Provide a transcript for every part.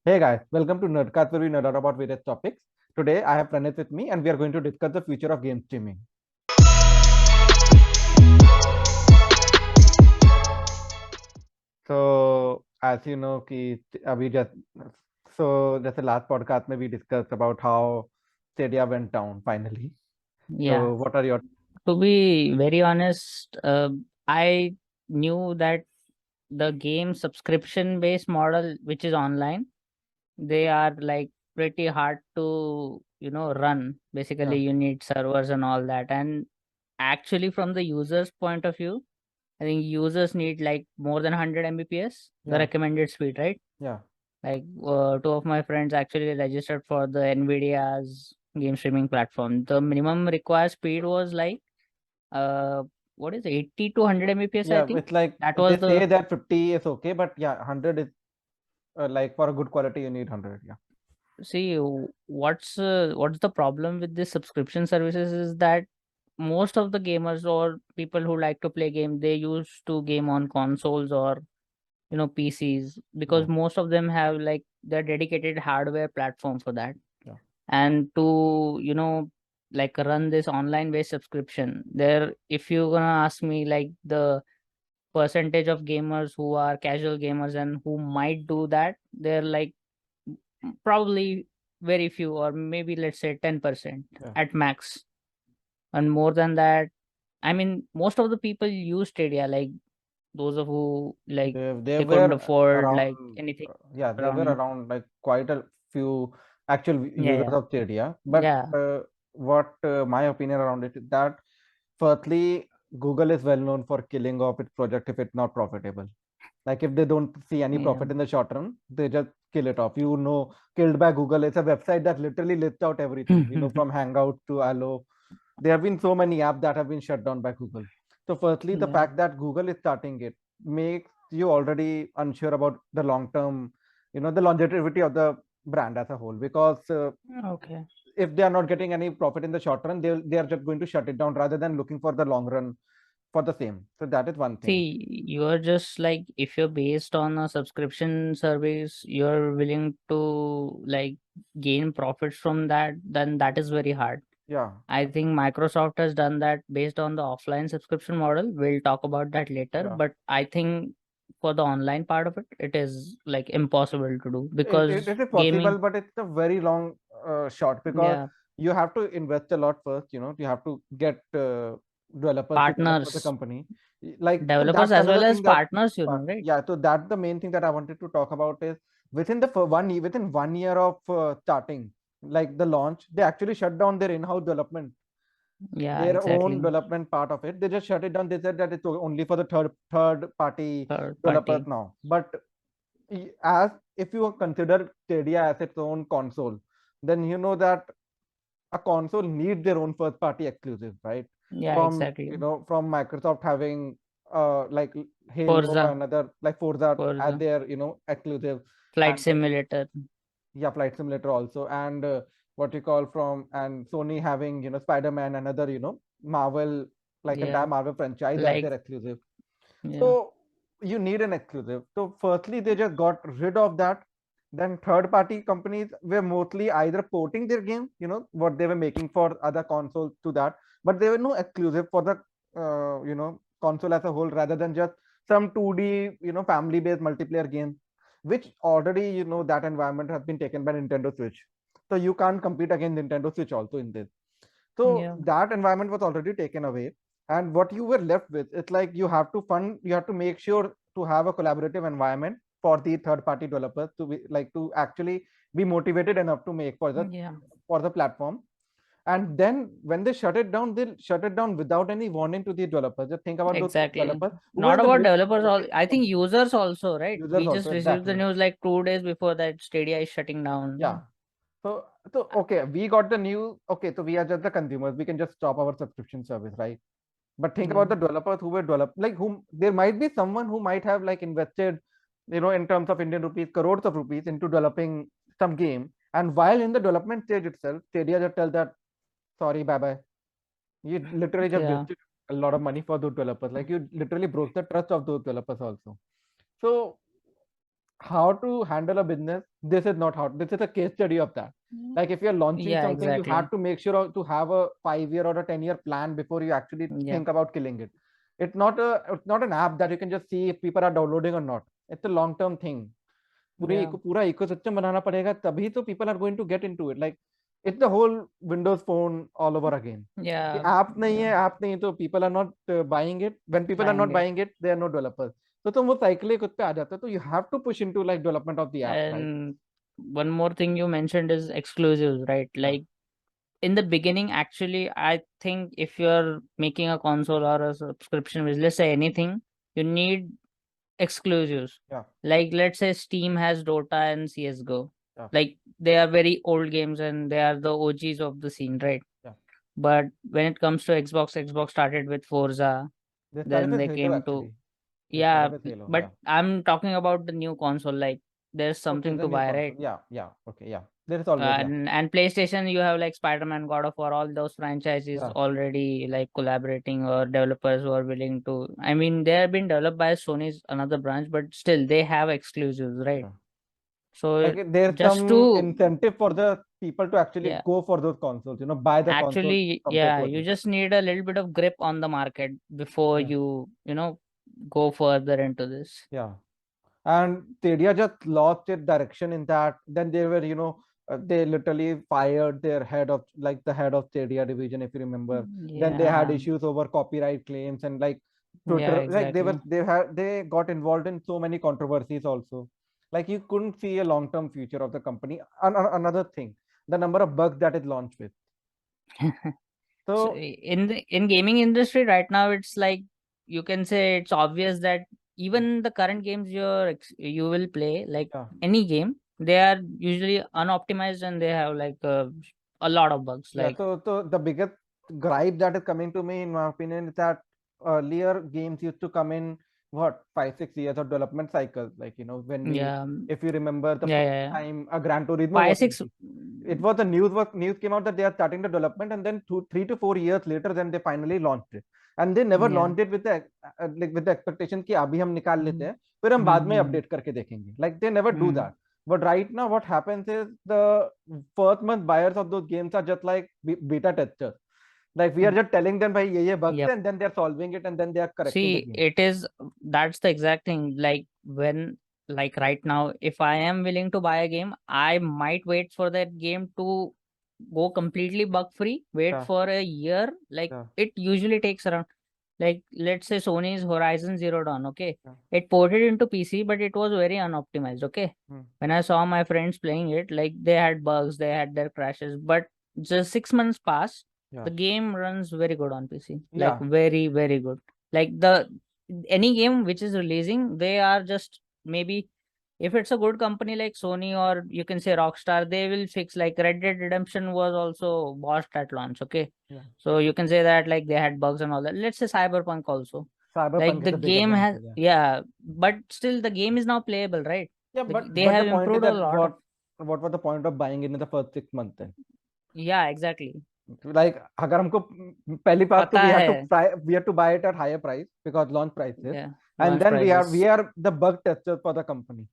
Hey guys, welcome to Nerdcast where we nerd out about various topics. Today I have Pranit with me and we are going to discuss the future of game streaming. So as you know, we just that's the last podcast maybe we discussed about how Stadia went down finally. Yeah, So what are your to be very honest, I knew that the game subscription based model, which is online, they are like pretty hard to, run. Basically, yeah you need servers and all that. And actually, from the user's point of view, I think users need like more than 100 Mbps, the yeah recommended speed, right? yeah Like two of my friends actually registered for the Nvidia's game streaming platform. The minimum required speed was like uh what is it, 80 to 100 Mbps, I yeah. think. It's like That they was say the that 50 is okay, but yeah, 100 is like for a good quality you need 100. Yeah, see what's the problem with this subscription services is that most of the gamers or people who like to play game, they used to game on consoles or PCs, yeah, because most of them have like their dedicated hardware platform for that. yeah. And to like run this online based subscription there, if you're gonna ask me like the percentage of gamers who are casual gamers and who might do that, they're like probably very few, or maybe let's say 10% Yeah. at max. And more than that, I mean, most of the people use Stadia, like those of who like They they couldn't were afford like around, anything yeah, they were around. around like quite a few actual Yeah, users yeah, of Stadia. But yeah. what my opinion around it is that, firstly, Google is well known for killing off its project if it's not profitable. Like if they don't see any Yeah. profit in the short run, they just kill it off. Killed by Google. It's a website that literally lists out everything. From Hangout to Allo. There have been so many apps that have been shut down by Google. So, firstly, the Yeah. fact that Google is starting it makes you already unsure about the long term, the longevity of the brand as a whole. Because Okay. if they are not getting any profit in the short run, they are just going to shut it down rather than looking for the long run for the same. So that is one thing. See, you're just like, if you're based on a subscription service, you're willing to like gain profits from that, then that is very hard. Yeah, I think Microsoft has done that based on the offline subscription model. We'll talk about that later. yeah. But I think for the online part of it, it is like impossible to do It because is possible, gaming, but it's a very long shot because yeah, you have to invest a lot first. You have to get developers to work for the partners, company. So developers that's as well another as thing that, partners, right? yeah. So that's the main thing that I wanted to talk about is within 1 year of starting, like the launch, they actually shut down their in-house development, Yeah, their own exactly. development part of it. They just shut it down. They said that it's only for the third party Third developers party. now. But as if you consider Stadia as its own console, then you know that a console needs their own first party exclusive, right? Yeah, From exactly. from Microsoft having like Halo Forza, and other like Forza as Forza, their exclusive, Flight and Simulator. yeah, Flight Simulator also, and what you call from and Sony having Spider-Man, another Marvel, like entire Yeah, Marvel franchise as like their exclusive. yeah, So you need an exclusive. So firstly, they just got rid of that. Then third-party companies were mostly either porting their game, what they were making for other consoles to that, but there were no exclusive for the console as a whole, rather than just some 2D, family-based multiplayer game, which already that environment has been taken by Nintendo Switch. So you can't compete against Nintendo Switch also in this. So yeah, that environment was already taken away, and what you were left with, it's like you have to make sure to have a collaborative environment for the third party developers to be like to actually be motivated enough to make yeah, for the platform. And then when they shut it down, they'll shut it down without any warning to the developers. Just think about those exactly. developers who were Not in the about midst of developers, all developing I for think users also, right? users We just also, received the exactly. news like 2 days before that Stadia is shutting Yeah. down. So okay, we got the news. Okay, so we are just the consumers, we can just stop our subscription service, right? But think Yeah, about the developers who were developed, like whom there might be someone who might have like invested, in terms of Indian rupees, crores of rupees into developing some game. And while in the development stage itself, Stadia just tell that, sorry, bye bye. You literally just yeah, wasted a lot of money for those developers. Like you literally broke the trust of those developers also. So how to handle a business. This is not how. This is a case study of that. Like if you're launching Yeah, something, you have exactly. to make sure to have a 5 year or a 10 year plan before you actually Yeah, think about killing it. It's not an app that you can just see if people are downloading or not. It's a long term thing. yeah, पूरा ecosystem बनाना पड़ेगा, तभी तो people are going to get into it. Like it's the whole Windows phone all over again. कि yeah, app नहीं yeah. है, app नहीं तो people are not buying it. When people are Buying not it. buying it, they are no developers. तो तुम वो cycle ही खुद पे आ जाता है, तो you have to push into like development of the app, right? And one more thing you mentioned is exclusives, right? Yeah, Like in the beginning, actually, I think if you're making a console or a subscription, with let's say anything, you need exclusives. yeah, Like let's say Steam has Dota and CS:GO. yeah, Like they are very old games and they are the OGs of the scene, right? yeah. But when it comes to Xbox, Xbox started with Forza, They started then with they Halo came to, actually. They yeah, started with Halo. but Yeah. I'm talking about the new console. Like there's Okay, something the to new buy, console. right? Yeah, yeah. Okay, yeah. There is always, yeah, And PlayStation, you have like Spider-Man, God of War, all those franchises yeah, already like collaborating or developers who are willing to. I mean, they have been developed by Sony's another branch, but still they have exclusives, right? yeah. So Like there's just some to, incentive for the people to actually yeah, go for those consoles, buy the console actually, compared yeah, to you others. just need a little bit of grip on the market before Yeah, you go further into this. yeah. And Stadia just lost its direction in that. Then they were, they literally fired their head of like the head of Stadia division, if you remember. Then they had Yeah, issues over copyright claims and like yeah, Twitter, like exactly. they got involved in so many controversies also. Like you couldn't see a long-term future of the company. Another thing, the number of bugs that it launched with. So So in gaming industry right now, it's like you can say it's obvious that even the current games you will play, like yeah. any game, they are usually unoptimized and they have like a lot of bugs. Yeah, Like so the biggest gripe that is coming to me, in my opinion, is that earlier games used to come in what 5 6 years of development cycles. Like when we, yeah, if you remember the yeah, first yeah, yeah. time a Gran Turismo Five was six. released, it was the news came out that they are starting the development, and then 3 to 4 years later, then they finally launched it, and they never Yeah. launched it with the like with the expectation कि अभी हम निकाल लेते Mm-hmm. हैं, फिर हम बाद में Mm-hmm. update करके देखेंगे. Like they never do Mm-hmm. that. But right now, what happens is the first month buyers of those games are just like beta testers. Like we are just telling them, "Bhai, ye bugs," Yep. and then they are solving it, and then they are correcting the See, game. it is that's the exact thing. Like when like right now, if I am willing to buy a game, I might wait for that game to go completely bug free, wait Yeah, for a year. Like yeah, it usually takes around, like let's say Sony's Horizon Zero Dawn, okay? yeah. It ported into PC, but it was very unoptimized, okay? Hmm. When I saw my friends playing it, like they had bugs, they had their crashes, but just 6 months passed, Yeah, the game runs very good on PC. Like yeah, very, very good. Like the any game which is releasing, they are just maybe if it's a good company like Sony or you can say Rockstar, they will fix like Red Dead Redemption was also botched at launch, okay? yeah. So you can say that like they had bugs and all that. Let's say Cyberpunk also. Like Cyberpunk is the a big game has, example. Yeah, yeah, but still the game is now playable, right? yeah. They But the have point is improved a that lot of, what was the point of buying it in the first 6 months then? yeah, exactly. Like अगर हमको पहली बात तो पता है, we have to buy it at higher price because launch prices, yeah, and launch then we prices. are the bug testers for the company.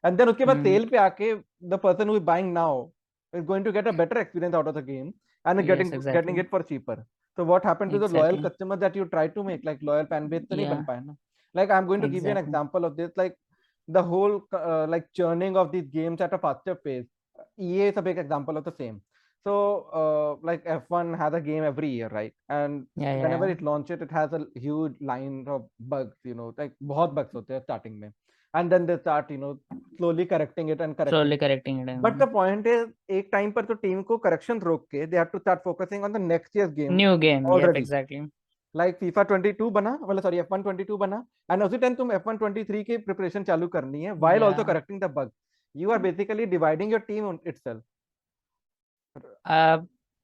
And then उसके बाद Mm, cell पे आके the person who is buying now is going to get a better experience out of the game and yes, getting exactly, it for cheaper. So what happened to the loyal exactly. customers that you try to make, like loyal fan base तो नहीं बन Yeah, पाए ना. Like I'm going to give you an exactly. example of this, like the whole like churning of these games at a faster pace. EA is a big example of the same. So like F1 has a game every year, right? And Yeah, yeah, whenever yeah. it launches, it has a huge line of bugs, like बहुत bugs होते हैं starting में, and then they start slowly correcting it and correcting Slowly it. correcting it. But the point is एक time पर तो team को correction रोक के they have to start focusing on the next year's game New game. Yep, already. exactly. Like FIFA 22 बना, मतलब sorry F1 22 बना, and उसी टाइम तुम F1 23 की प्रिपरेशन चालू करनी है while also Yeah. correcting the bug. You are basically dividing your team on itself. Uh,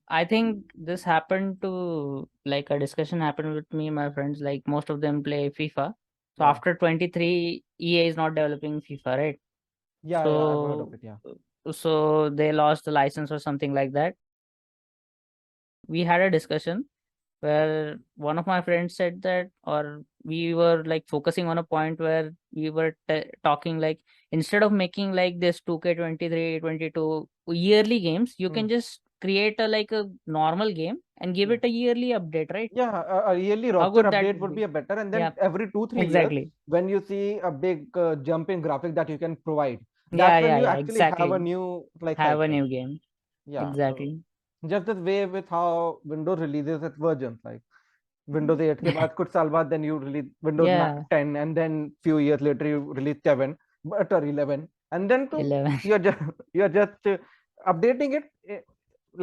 I think this happened to like a discussion happened with me and my friends. Like most of them play FIFA. So Yeah, after 23, EA is not developing FIFA, right? yeah, I've heard of So it. Yeah, so they lost the license or something like that. We had a discussion. where one of my friends said that, or we were like focusing on a point where we were talking like, instead of making like this 2K23, 22 yearly games, you can just create a like a normal game and give Yeah. it a yearly update, right? Yeah, a yearly How roster good that update would would be. be a better, and then Yeah, every 2-3 years, exactly. when you see a big jump in graphic that you can provide, Yeah, that's when yeah, you yeah, actually have a exactly. new like Have a cycle. new game. Yeah, so Exactly. just the way with how Windows releases its versions, like Windows 8 के बाद कुछ साल बाद then you release Windows Yeah, 10, and then few years later you release 7 but or 11, and then to 11. you're just you're just updating it,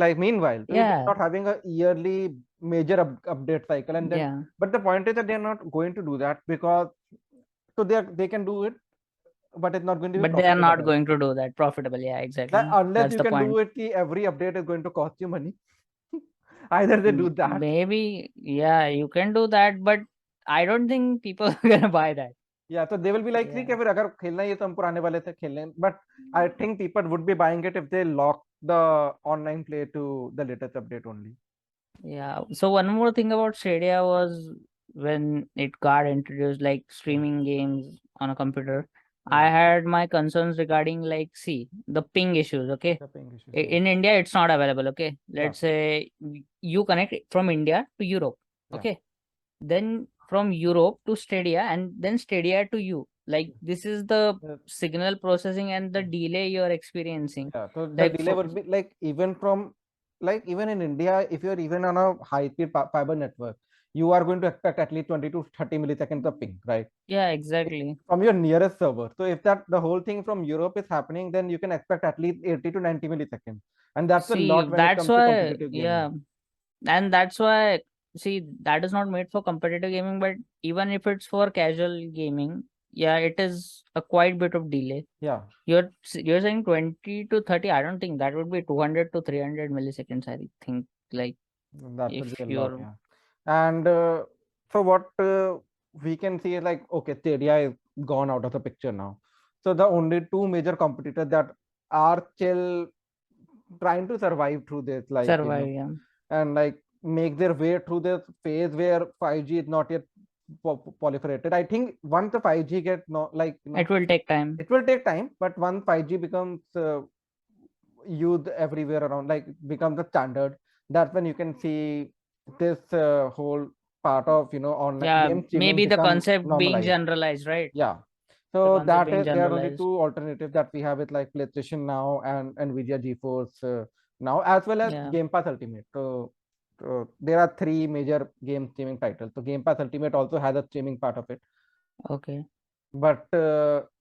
like meanwhile, so you're Yeah, not having a yearly major update cycle, and then yeah. but the point is that they're not going to do that, because so they can do it, but it's not going to be But they are profitable, not right? going to do that profitable. Yeah, That exactly. unless That's you the can point. do it, every update is going to cost you money. Either they do that. Maybe, yeah, you can do that, but I don't think people are gonna buy that. Yeah, so they will be like, ठीक Yeah, है फिर अगर खेलना ही है तो हम पुराने वाले से खेल लें, but I think people would be buying it if they lock the online play to the latest update only. yeah. So one more thing about Stadia was when it got introduced, like Yeah, streaming games on a computer, I yeah, had my concerns regarding like, see, the ping issues. Okay, the ping issues. Yeah, In India, it's not available. Okay, yeah, let's say you connect from India to Europe. yeah, Okay, then from Europe to Stadia, and then Stadia to you. Like, this is the yeah. signal processing and the Yeah. delay you're experiencing. Yeah, so the Like delay for, would be like, even from, like even in India, if you're even on a high speed fiber network, you are going to expect at least 20 to 30 milliseconds of ping, right? yeah, It- exactly. From your nearest server. So if that the whole thing from Europe is happening, then you can expect at least 80 to 90 milliseconds. And that's a See, lot when it that's comes to why, competitive gaming. yeah, and that's why, see, that is not made for competitive gaming, but even if it's for casual gaming, yeah, it is a quite bit of delay. Yeah, You're saying 20 to 30. I don't think that would be 200 to 300 milliseconds. I think, like, that if would be a lot. you're Yeah. And so what we can see is like, okay, Stadia is gone out of the picture now. So the only two major competitors that are still trying to survive through this, like, survive, yeah, and like make their way through this phase where 5G is not yet proliferated. I think once the 5G get no, like, it will take time. it will take time, but once 5G becomes used everywhere around, like becomes the standard, that's when you can see this whole part of online Yeah, game streaming maybe the become concept being normalized. generalized, right? Yeah, The so concept that being is, there are only generalized. two alternatives that we have, with like PlayStation Now and Nvidia GeForce Now, as well as Yeah, Game Pass Ultimate. So there are three major game streaming titles. So Game Pass Ultimate also has a streaming part of it, okay. but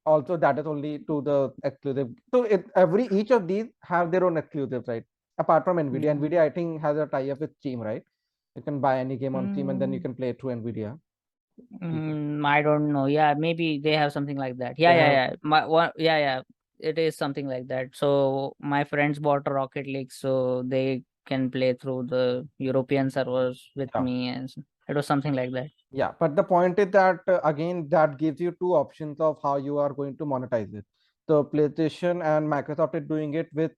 also that is only to the exclusive. So each of these have their own exclusives, right? Apart from Nvidia, Yeah. Nvidia I think has a tie-up with Steam, right? You can buy any game on Steam and then you Mm, can play it through Nvidia. I don't know. Yeah, maybe they have something like that. Yeah, They yeah, have. yeah. My one, yeah, yeah. It is something like that. So my friends bought a Rocket League, so they can play through the European servers with Yeah. me, and it was something like that. Yeah, but the point is that again, that gives you two options of how you are going to monetize it. So PlayStation and Microsoft is doing it with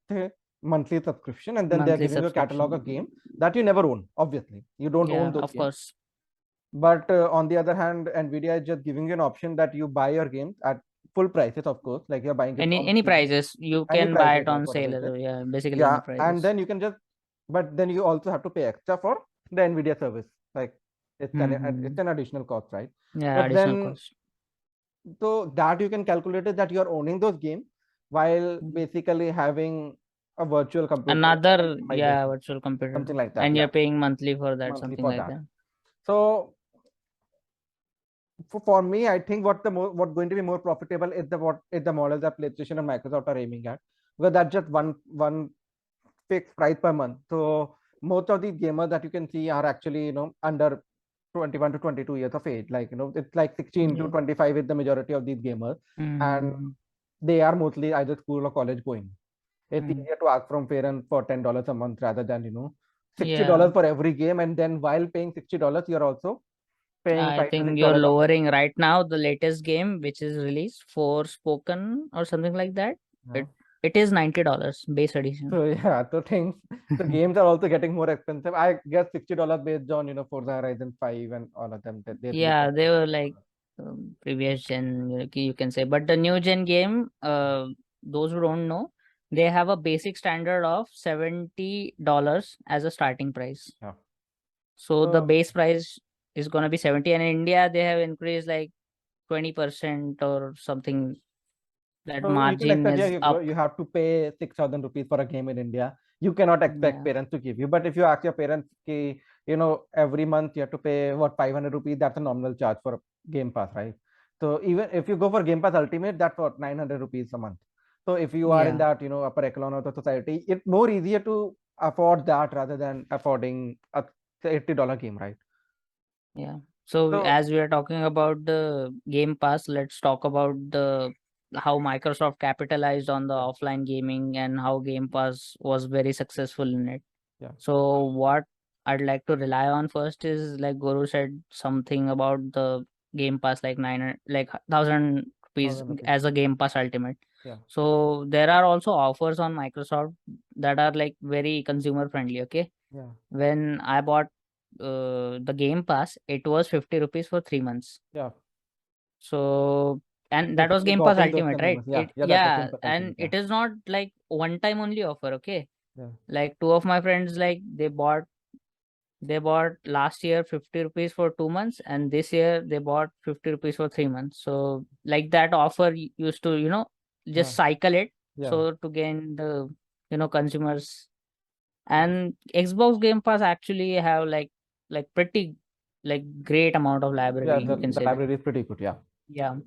monthly subscription, and then they're Monthly giving you a catalog of subscription. game that you never own. Obviously, you don't own Yeah, those of games. course. But on the other hand, Nvidia is just giving you an option that you buy your games at full prices, of course, like you're buying it from Any Steam, prices you any can buy prices, it like on whatever sale it as is. well. Yeah, basically any Yeah, and prices. then you can just, but then you also have to pay extra for the Nvidia service. Like Mm-hmm. it's an additional cost, right? Yeah, But additional then, cost. so that you can calculate it that you are owning those games while Mm. basically having a virtual computer Another, yeah, optimization, virtual computer, something like that. and Yeah, you're paying monthly for that, monthly something for like that. that. So for me, I think what's going to be more profitable is the model that PlayStation and Microsoft are aiming at, because that's just one fixed price per month. So most of these gamers that you can see are actually under 21 to 22 years of age. Like it's like 16 to Yeah. 25 is the majority of these gamers, and Mm-hmm. they are mostly either school or college going. It's Mm. easier to ask from parents for $10 a month rather than Yeah, $60 for every game, and then while paying $60, you're also paying I five to six think you're dollars a month. lowering right now the latest game which is released for Spoken or something like that. Yeah. it is $90 base edition. So yeah, so things, the games are also getting more expensive. I guess $60 based on, Forza Horizon 5 and all of them that they released. Yeah, they were like previous gen, you can say. But the new gen game, those who don't know, they have a basic standard of $70 as a starting price. Yeah. So the So, base price is gonna be 70, and in India they have increased like 20% or something. That so you can margin expect, yeah, is up. you have to pay 6,000 rupees for a game in India. You cannot expect Yeah, parents to give you. But if you ask your parents, ki, every month you have to pay what 500 rupees, that's a nominal charge for Game Pass, right? So even if you go for Game Pass Ultimate, that's what 900 rupees a month. So if you are in yeah, that, upper echelon of the society, it's more easier to afford that rather than affording a $80 game, right? yeah. So So as we are talking about the Game Pass, let's talk about the how Microsoft capitalized on the yeah, offline gaming and how Game Pass was very successful in it. yeah, So what I'd like to rely on first is, like Guru said, something about the Game Pass, like 1,000 rupees 1,000 rupees. as a Game Pass Ultimate. Yeah, So there are also offers on Microsoft that are like very consumer friendly. Okay, yeah, when I bought the Game Pass, it was 50 rupees for 3 months. yeah. So, and that was Basically Game Pass got in those Ultimate, right? consumers. Yeah, It, yeah, that was Game yeah, Pass and Ultimate. Yeah, it is not like one time only offer. Okay, yeah, like two of my friends, like they bought last year 50 rupees for 2 months, and this year they bought 50 rupees for 3 months. So like that offer used to, yeah, just cycle it, yeah, so to gain the, consumers. And Xbox Game Pass actually have like pretty like great amount of yeah. library, you can The say that. library is pretty good. Yeah. Yeah, So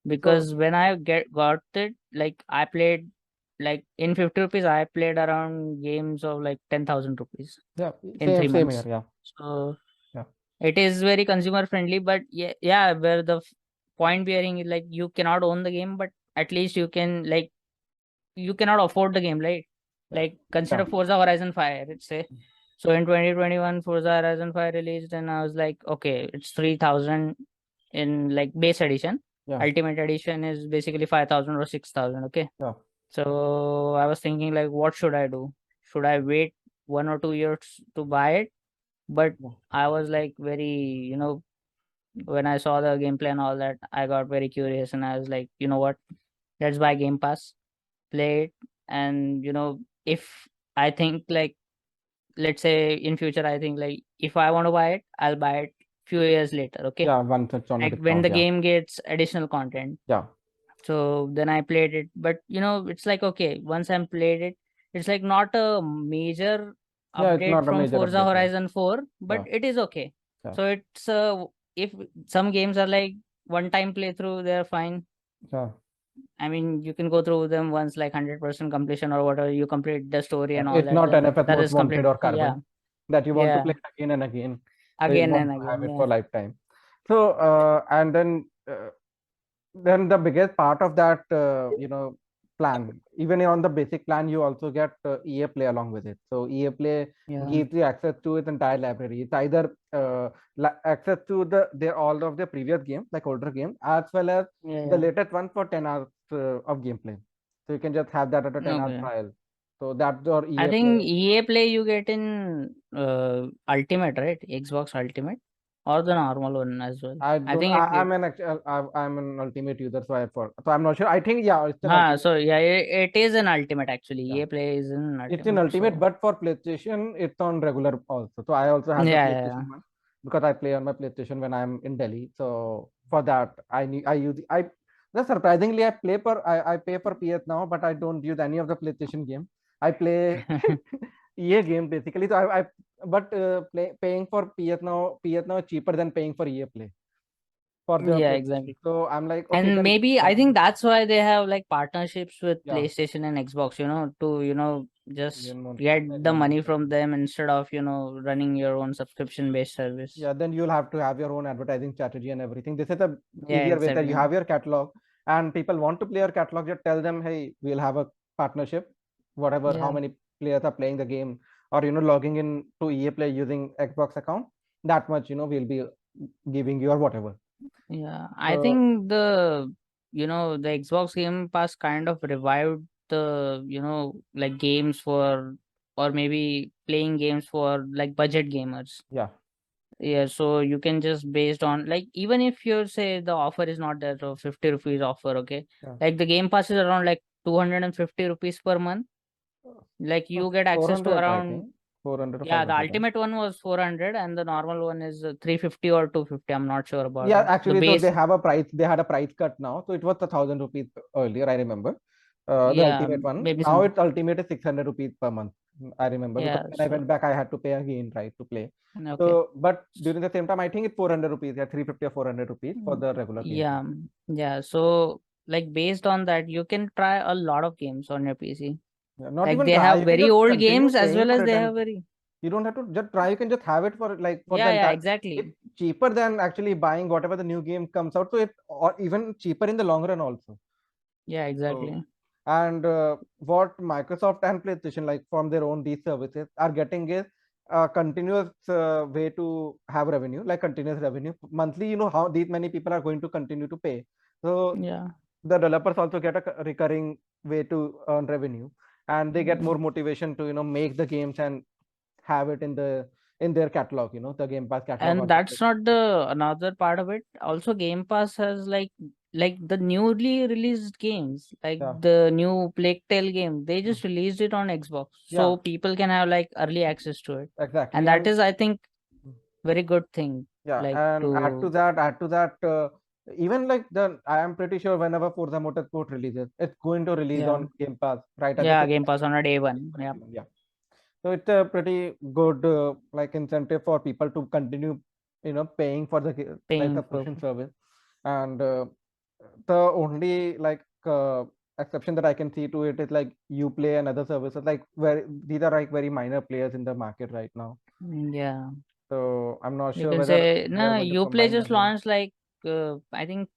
because when I got it, like I played, like in 50 rupees I played around games of like 10,000 rupees yeah, in three same here. months. Yeah, So yeah, it is very consumer friendly, but yeah, where the point bearing is like you cannot own the game, but at least you can, like, you cannot afford the game, right? yeah, Like yeah, consider Forza Horizon 5, let's say. So in 2021, Forza Horizon 5 released, and I was like, okay, it's 3,000 in like base edition. yeah, Ultimate edition is basically 5,000 or 6,000. Okay. yeah, So I was thinking like, what should I do? Should I wait 1 or 2 years to buy it? But yeah, I was like very, when I saw the gameplay and all that, I got very curious, and I was like, you know what? Let's buy Game Pass, play it, and if I think like, let's say in future, I think like if I want to buy it, I'll buy it few years later. Okay, yeah. Once it's on a like when discount. the Yeah, game gets additional content. yeah, So then I played it, but it's like, okay, once I'm played it, it's like not a major yeah. It's update not a from major Forza update. Yeah, Horizon 4, but yeah, it is okay. yeah, So it's if some games are like one time playthrough, they're fine. yeah. I mean, you can go through them once, like 100% completion or whatever, you complete the story Yeah. and all It's that, not then NFS that Most is complete. Wanted or Yeah, Carbon that you want to yeah, play it again and again. So you again want and to have again. it Yeah, for lifetime. So and then the biggest part of that plan, even on the basic plan, you also get EA Play along with it. So EA Play yeah, gives you access to its entire library. It's either access to their all of their previous games, like older games, as well as the yeah. latest one for 10 hours of gameplay. So you can just have that at a 10-hour Okay. trial. So that's your I EA think Play. EA Play you get in Ultimate, right? Xbox Ultimate, or the normal one as well. I I don't. think it I'm get. an actual. I'm an ultimate user, so I'm not sure. I think yeah, it's an ultimate. So yeah, it is an Ultimate actually. Yeah. EA Play is an It's in Ultimate. Ultimate, So but for PlayStation, it's on regular also. So I also have the yeah, yeah, PlayStation one because I play on my PlayStation when I'm in Delhi. So for that, I use I. Just surprisingly, I pay for PS now, but I don't use any of the PlayStation game. I play yeah. EA game basically. So I but paying for PS now is cheaper than paying for EA Play for the Yeah, PlayStation. exactly. So I'm like, okay, And then maybe I think that's why they have like partnerships with yeah, PlayStation and Xbox, to, just even more get make the more money money for from them. them instead of, running your own subscription based service. Yeah, then you'll have to have your own advertising strategy and everything. This is a Yeah, easier way that you exactly. have your catalog and people want to play your catalog. Just tell them, hey, we'll have a partnership, whatever, how Yeah. many players are playing the game, or logging in to EA Play using Xbox account. That much, we'll be giving you or whatever. Yeah. I So think the Xbox Game Pass kind of revived the, like games for, or maybe playing games for like budget gamers. Yeah. Yeah, so you can just based on, like, even if you say the offer is not there, so 50 rupees offer, okay, Yeah. like the game pass is around like 250 rupees per month, like So you get access to 400, I around, think. 400 or yeah, the 500. ultimate one was 400 and the normal one is 350 or 250. I'm not sure about Yeah, it, the actually, though base. they have a price, they had a price cut now. So it was 1,000 rupees earlier, I remember. The Yeah, ultimate one. maybe Now some. it's ultimate is 600 rupees per month. I remember because Yeah, when I went so back, I had to pay again, right, to play. okay. So, but during the same time, I think it's 400 rupees, yeah, 350 or 400 rupees for the regular game. Yeah, yeah, so like based on that you can try a lot of games on your PC. Yeah, not Like even they try. have You can very just old continue games as paying well for as it, they and have very. you don't have to just try. You can just have it for the Yeah, entire. exactly. It's cheaper than actually buying whatever the new game comes out. So it or even cheaper in the long run also. Yeah, So, exactly. and what Microsoft and PlayStation, like from their own these services, are getting is a continuous way to have revenue, like continuous revenue monthly. You know how these many people are going to continue to pay. So Yeah. the developers also get a recurring way to earn revenue, and they get Mm. more motivation to make the games and have it in their catalog. The Game Pass catalog And also. that's not the another part of it. Also, Game Pass has like the newly released games, like Yeah, the new Plague Tale game. They just released it on Xbox, yeah, so people can have like early access to it, and exactly. that And is, I think, very good thing. yeah, Like and to, add to that, even like I am pretty sure whenever Forza Motorsport releases, it's going to release yeah, on Game Pass right at the yeah, same Game time. Pass on a day one. Yeah, Yeah. So it's a pretty good like incentive for people to continue, paying for the like paying for. subscription service. And the only like exception that I can see to it is like Uplay and other services, like where these are like very minor players in the market right now. Yeah, So I'm not you sure can whether say they are no. going to Uplay combine just them well. launched like I think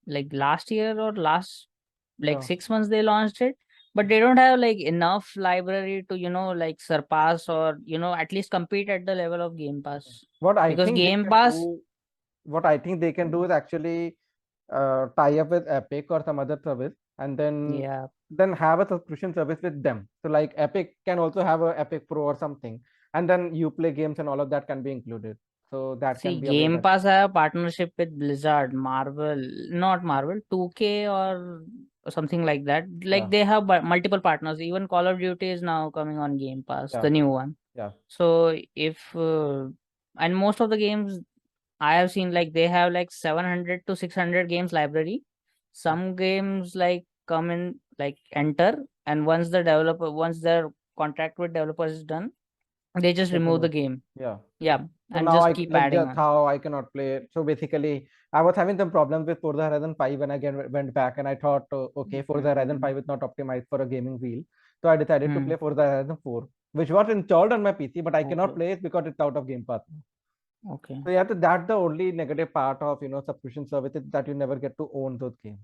like last year or last like Yeah. 6 months they launched it, but they don't have like enough library to like surpass or at least compete at the level of Game Pass, What I because think they Game can Pass. do, what I think they can do is actually tie up with Epic or some other service, and Yeah, then have a subscription service with them. So like Epic can also have a Epic Pro or something, and then you play games and all of that can be included. So that see, can be a way Game that. Pass have partnership with Blizzard, Marvel, not Marvel, 2K or something like that. Like Yeah, they have multiple partners. Even Call of Duty is now coming on Game Pass, yeah, the new one. yeah, So if and most of the games I have seen, like they have like 700 to 600 games library. Some games like come in like enter, and once their contract with developers is done, they just they remove the remove. game. Yeah. Yeah, So and now just keep like adding just on. how I cannot play it. So basically, I was having some problems with Forza Horizon 5 when I again went back, and I thought, okay, Forza Horizon Mm-hmm. 5 is not optimized for a gaming wheel. So I decided to Hmm. play Forza Horizon 4, which was installed on my PC, but I cannot Okay. play it because it's out of Game Pass. Okay. So yeah, that's the only negative part of subscription services, that you never get to own those games.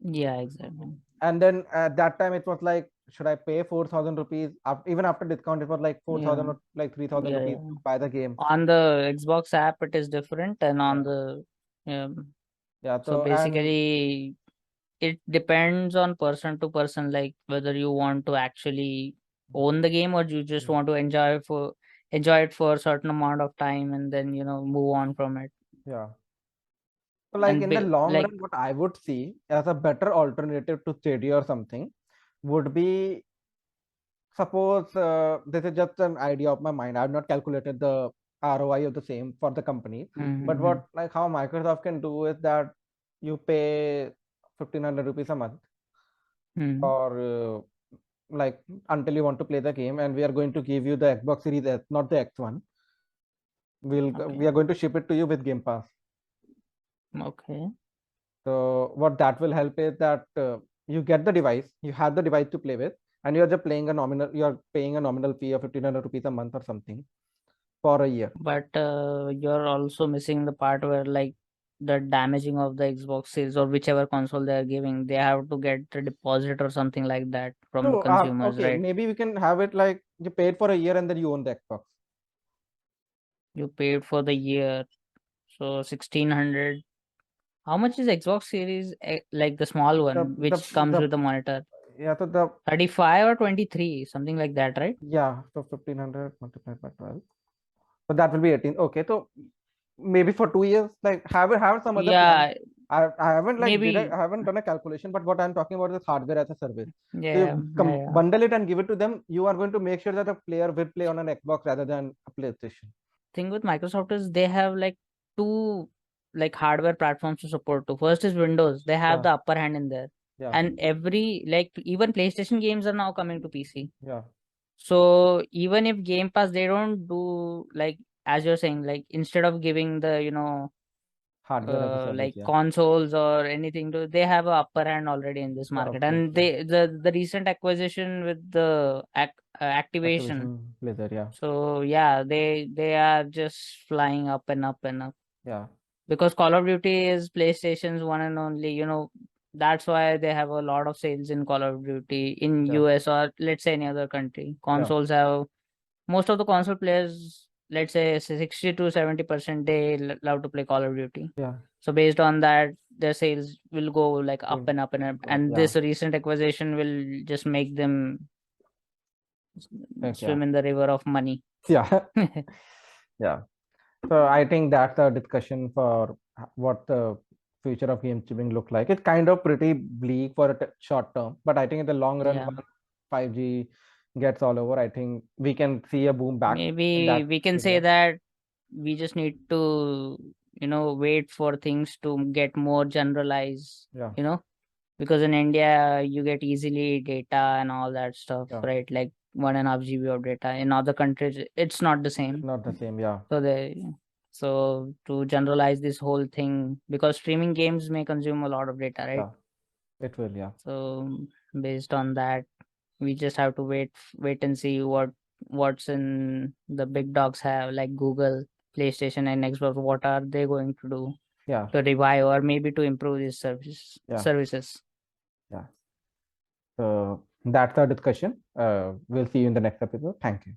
Yeah, exactly. And then at that time it was like, should I pay 4,000 rupees? Even after discount, it was like Yeah. 4,000 or like 3,000 Yeah. rupees Yeah. to buy the game. On the Xbox app, it is different, and on Yeah. the Yeah. so So and basically it depends on person to person, like whether you want to actually own the game or you just want to enjoy it for a certain amount of time and then move on from it. yeah. So like And in the long like, run, what I would see as a better alternative to Stadia or something would be, suppose this is just an idea of my mind. I've not calculated the ROI of the same for the company, but mm-hmm. what like how Microsoft can do is that you pay 1,500 rupees a month, Mm-hmm. or like until you want to play the game, and we are going to give you the Xbox Series S, not the X1. Okay. We are going to ship it to you with Game Pass. Okay. So what that will help is that you get the device, you have the device to play with, and you're just you are paying a nominal fee of 1,500 rupees a month or something for a year. But you're also missing the part where like the damaging of the Xbox Series or whichever console they are giving, they have to get the deposit or something like that from the So consumers, okay, right? maybe we can have it like you paid for a year and then you own the Xbox. You paid for the year, so 1,600. How much is Xbox Series like the small The one the which comes the with the monitor? Yeah, so the 35 or 23, something like that, right? yeah, so 1500 multiplied by 12. So that will be 18. Okay, so maybe for 2 years, like have some other plan. Yeah, I haven't like maybe. I haven't done a calculation, but what I'm talking about is hardware as a service. So Yeah, you yeah, yeah. bundle it and give it to them. You are going to make sure that the player will play on an Xbox rather than a PlayStation. Thing with Microsoft is they have like two like hardware platforms to support to. First is Windows. They have Yeah, the upper hand in there. yeah, And every like even PlayStation games are now coming to PC. yeah. So even if Game Pass they don't do like as you're saying, like instead of giving the, Hardware as a service. like Yeah, consoles or anything to, they have a upper hand already in this yeah, market. of course. And Yeah, the recent acquisition with the Activation. Activision Blizzard. Yeah, So yeah, they are just flying up and up and up yeah, because Call of Duty is PlayStation's one and only, that's why they have a lot of sales in Call of Duty in yeah, US or let's say any other country. yeah, Consoles have most of the console players, let's say 60 to 70%, they love to play Call of Duty. yeah. So based on that, their sales will go like up Going and up and up. good. And Yeah, this recent acquisition will just make them yeah, swim in the river of money. yeah, yeah. So I think that's a discussion for what the future of game streaming look like. It's kind of pretty bleak for a short term, but I think in the long run, Yeah. once 5G gets all over, I think we can see a boom back in Maybe that we can say area. that we just need to, wait for things to get more generalized, Yeah, because in India you get easily data and all that stuff, yeah. right? Like 1.5 GB of data. In other countries, it's not the It's same. not the same. Yeah, So so to generalize this whole thing, because streaming games may consume a lot of data, right? yeah. It will. Yeah, So based on that, we just have to wait and see what's in the big dogs have, like Google, PlayStation, and Xbox. What are they going to do yeah, to revive or maybe to improve these yeah, services? yeah. So that's our discussion. We'll see you in the next episode. Thank you.